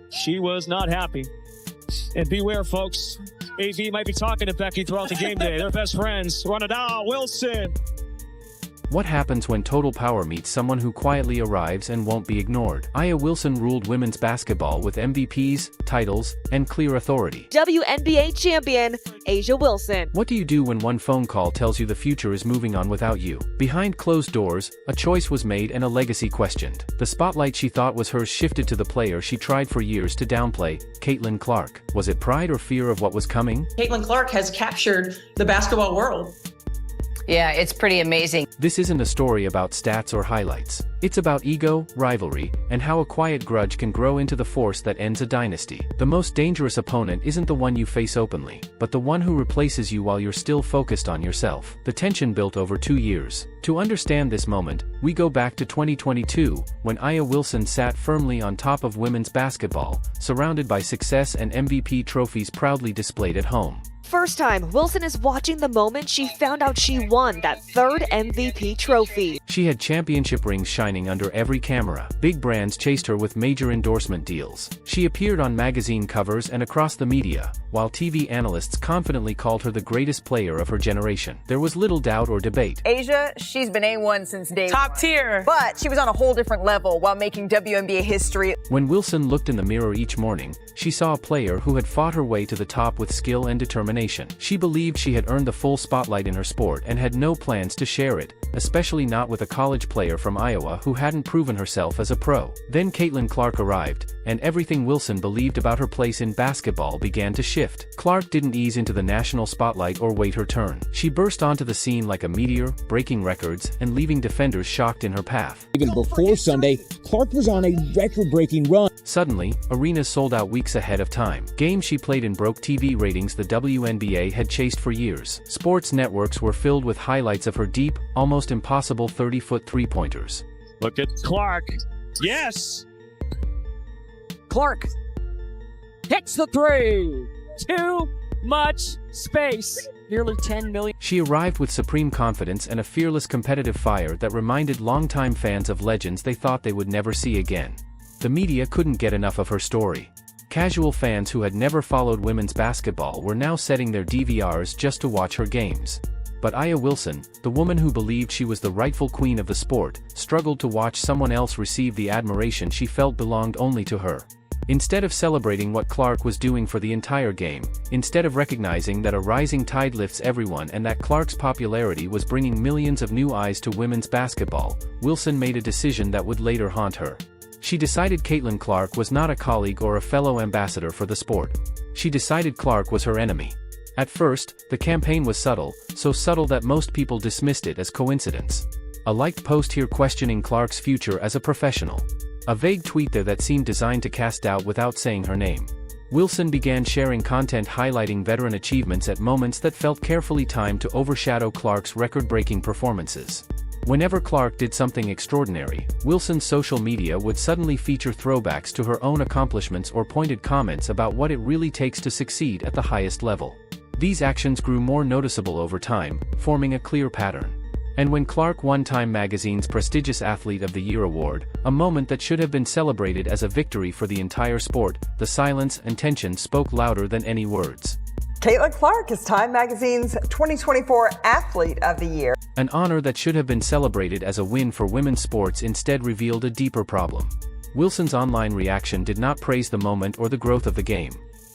She was not happy. And beware, folks. AV might be talking to Becky throughout the game day. They're best friends. Run it out, Wilson. What happens when Total Power meets someone who quietly arrives and won't be ignored? Aya Wilson ruled women's basketball with MVPs, titles, and clear authority. WNBA champion, A'ja Wilson. What do you do when one phone call tells you the future is moving on without you? Behind closed doors, a choice was made and a legacy questioned. The spotlight she thought was hers shifted to the player she tried for years to downplay, Caitlin Clark. Was it pride or fear of what was coming? Caitlin Clark has captured the basketball world. Yeah, it's pretty amazing. This isn't a story about stats or highlights. It's about ego, rivalry, and how a quiet grudge can grow into the force that ends a dynasty. The most dangerous opponent isn't the one you face openly, but the one who replaces you while you're still focused on yourself. The tension built over 2 years. To understand this moment, we go back to 2022, when Aya Wilson sat firmly on top of women's basketball, surrounded by success and MVP trophies proudly displayed at home. First time, Wilson is watching the moment she found out she won that third MVP trophy. She had championship rings shining under every camera. Big brands chased her with major endorsement deals. She appeared on magazine covers and across the media, while TV analysts confidently called her the greatest player of her generation. There was little doubt or debate. A'ja, she's been A1 since day Top one. tier. But she was on a whole different level while making WNBA history. When Wilson looked in the mirror each morning, she saw a player who had fought her way to the top with skill and determination. She believed she had earned the full spotlight in her sport and had no plans to share it, especially not with a college player from Iowa who hadn't proven herself as a pro. Then Caitlin Clark arrived, and everything Wilson believed about her place in basketball began to shift. Clark didn't ease into the national spotlight or wait her turn. She burst onto the scene like a meteor, breaking records and leaving defenders shocked in her path. Even before Sunday, Clark was on a record-breaking run. Suddenly, arenas sold out weeks ahead of time. Games she played in broke TV ratings the WNBA had chased for years. Sports networks were filled with highlights of her deep, almost impossible 30-foot three-pointers. Look at Clark. Yes! Clark hits the three. Too much space. Nearly 10 million. She arrived with supreme confidence and a fearless competitive fire that reminded longtime fans of legends they thought they would never see again. The media couldn't get enough of her story. Casual fans who had never followed women's basketball were now setting their DVRs just to watch her games. But Aya Wilson, the woman who believed she was the rightful queen of the sport, struggled to watch someone else receive the admiration she felt belonged only to her. Instead of celebrating what Clark was doing for the entire game, instead of recognizing that a rising tide lifts everyone and that Clark's popularity was bringing millions of new eyes to women's basketball, Wilson made a decision that would later haunt her. She decided Caitlin Clark was not a colleague or a fellow ambassador for the sport. She decided Clark was her enemy. At first, the campaign was subtle, so subtle that most people dismissed it as coincidence. A liked post here questioning Clark's future as a professional. A vague tweet there that seemed designed to cast doubt without saying her name. Wilson began sharing content highlighting veteran achievements at moments that felt carefully timed to overshadow Clark's record-breaking performances. Whenever Clark did something extraordinary, Wilson's social media would suddenly feature throwbacks to her own accomplishments or pointed comments about what it really takes to succeed at the highest level. These actions grew more noticeable over time, forming a clear pattern. And when Clark won Time magazine's prestigious Athlete of the Year award, a moment that should have been celebrated as a victory for the entire sport, the silence and tension spoke louder than any words. Caitlin Clark is Time magazine's 2024 Athlete of the Year. An honor that should have been celebrated as a win for women's sports instead revealed a deeper problem. Wilson's online reaction did not praise the moment or the growth of the game.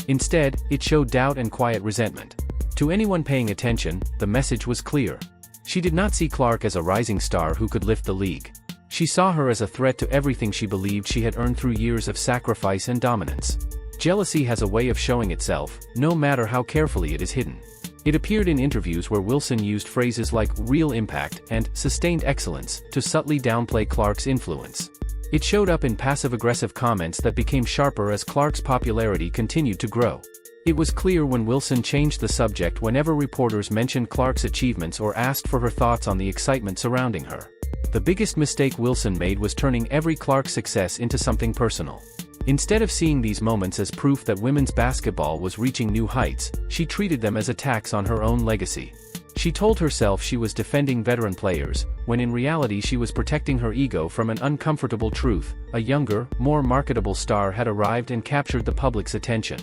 Instead, it showed doubt and quiet resentment. To anyone paying attention, the message was clear. She did not see Clark as a rising star who could lift the league. She saw her as a threat to everything she believed she had earned through years of sacrifice and dominance. Jealousy has a way of showing itself, no matter how carefully it is hidden. It appeared in interviews where Wilson used phrases like real impact and sustained excellence to subtly downplay Clark's influence. It showed up in passive-aggressive comments that became sharper as Clark's popularity continued to grow. It was clear when Wilson changed the subject whenever reporters mentioned Clark's achievements or asked for her thoughts on the excitement surrounding her. The biggest mistake Wilson made was turning every Clark success into something personal. Instead of seeing these moments as proof that women's basketball was reaching new heights, she treated them as attacks on her own legacy. She told herself she was defending veteran players, when in reality she was protecting her ego from an uncomfortable truth: a younger, more marketable star had arrived and captured the public's attention.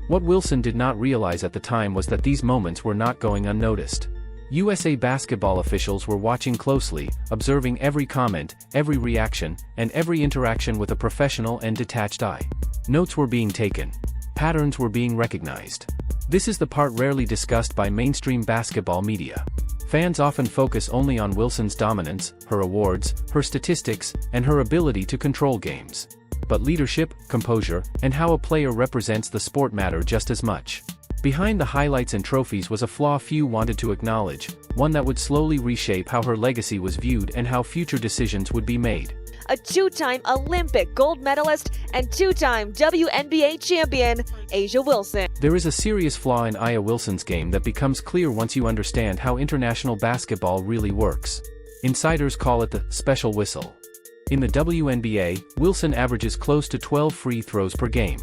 What Wilson did not realize at the time was that these moments were not going unnoticed. USA basketball officials were watching closely, observing every comment, every reaction, and every interaction with a professional and detached eye. Notes were being taken. Patterns were being recognized. This is the part rarely discussed by mainstream basketball media. Fans often focus only on Wilson's dominance, her awards, her statistics, and her ability to control games. But leadership, composure, and how a player represents the sport matter just as much. Behind the highlights and trophies was a flaw few wanted to acknowledge, one that would slowly reshape how her legacy was viewed and how future decisions would be made. A two-time Olympic gold medalist and two-time WNBA champion, A'ja Wilson. There is a serious flaw in A'ja Wilson's game that becomes clear once you understand how international basketball really works. Insiders call it the special whistle. In the WNBA, Wilson averages close to 12 free throws per game.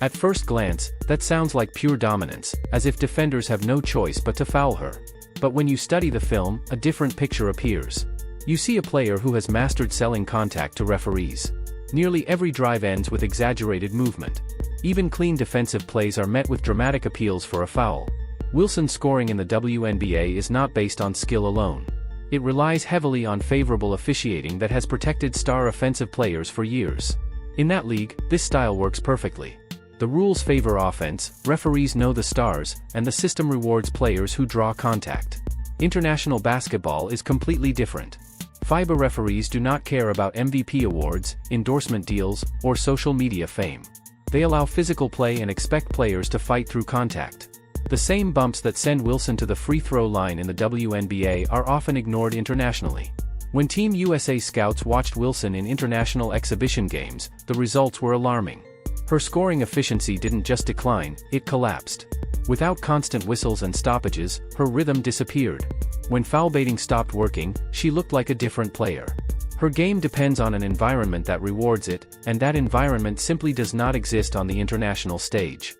At first glance, that sounds like pure dominance, as if defenders have no choice but to foul her. But when you study the film, a different picture appears. You see a player who has mastered selling contact to referees. Nearly every drive ends with exaggerated movement. Even clean defensive plays are met with dramatic appeals for a foul. Wilson's scoring in the WNBA is not based on skill alone. It relies heavily on favorable officiating that has protected star offensive players for years. In that league, this style works perfectly. The rules favor offense, referees know the stars, and the system rewards players who draw contact. International basketball is completely different. FIBA referees do not care about MVP awards, endorsement deals, or social media fame. They allow physical play and expect players to fight through contact. The same bumps that send Wilson to the free throw line in the WNBA are often ignored internationally. When Team USA scouts watched Wilson in international exhibition games, the results were alarming. Her scoring efficiency didn't just decline, it collapsed. Without constant whistles and stoppages, her rhythm disappeared. When foul baiting stopped working, she looked like a different player. Her game depends on an environment that rewards it, and that environment simply does not exist on the international stage.